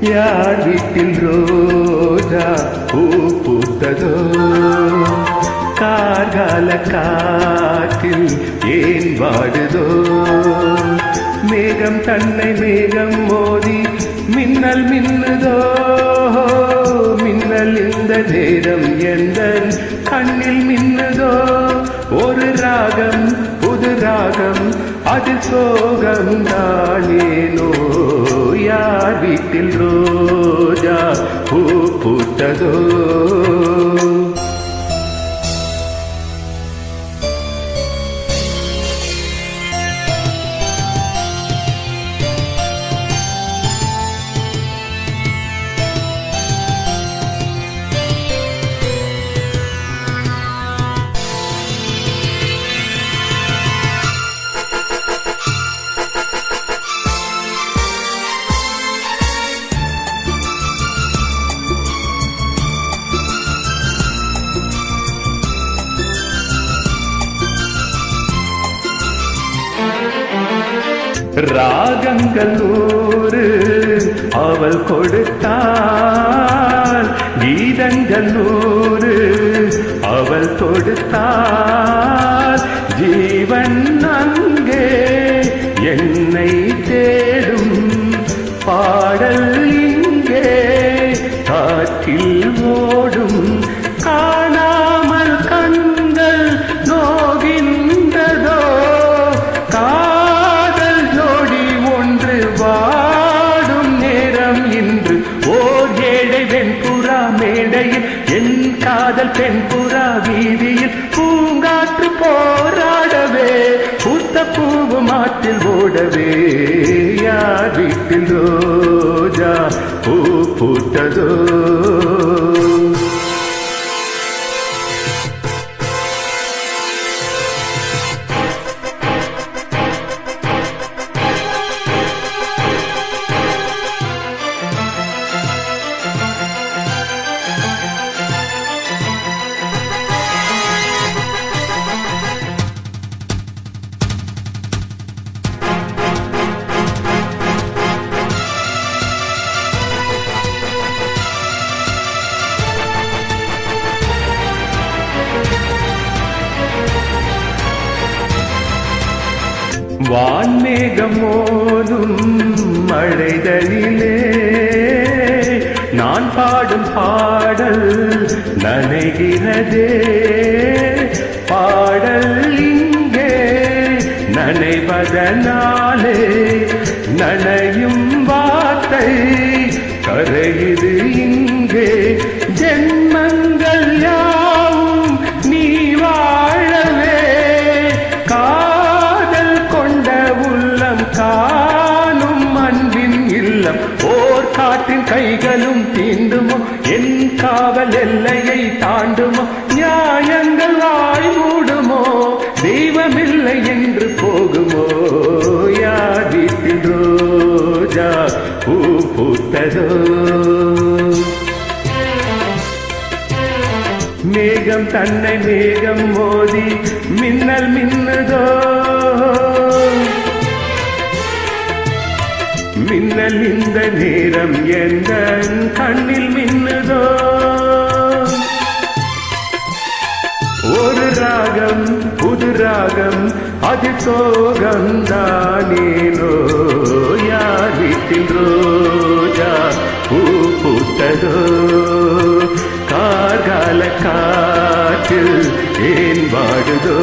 யார் வீட்டில் ரோஜா பூ பூத்ததோ கார்கால காற்றில் ஏன் வாடுதோ மேகம் தன்னை மேகம் மோதி மின்னல் மின்னுதோ மின்னல் இந்த நேரம் எந்த கண்ணில் மின்னுதோ ஒரு ராகம் புது ராகம் அது சோகம் தானேனோ யார் வீட்டில் ரோஜா பூ பூத்ததோ ராகங்கள் 100 அவள் கொடுத்தாள் கீதங்கள் 100 அவள் கொடுத்தாள் ஜீவன் அங்கே என்னை தேடும் பாடல் இங்கே காற்றில் ஓடும் காணாமல் கண்கள் நோகின்றதோ மேடையில் என் காதல் பெண் புறா வீதியில் பூங்காற்று போராடவே பூத்த பூவு மாற்றில் ஓடவே யார் வீட்டில் ரோஜா பூ பூத்ததோ வான்மேகம் மோதும் மழைதலிலே நான் பாடும் பாடல் நனைகிறதே பாடல் இங்கே நனைவதனாலே நனையும் வார்த்தை கரையுது இங்கே ஜென்மங்கள் யாவும் நீ வாழவே காணும் அன்பின் இல்லம் ஓர் காற்றின் கைகளும் தீண்டுமோ என் காவல் எல்லையை தாண்டுமோ நியாயங்கள் வாய் மூடுமோ தெய்வமில்லை என்று போகுமோ யார் வீட்டில் ரோஜா பூ பூத்ததோ மேகம் தன்னை மேகம் மோதி மின்னல் மின்னுதோ மின்னல் இந்த நேரம் எந்த கண்ணில் மின்னுதோ ஒரு ராகம் புது ராகம் அது சோகம் தானேனோ யார் வீட்டில் ரோஜா பூ பூத்ததோ கார்கால காற்று ஏன் வாடுதோ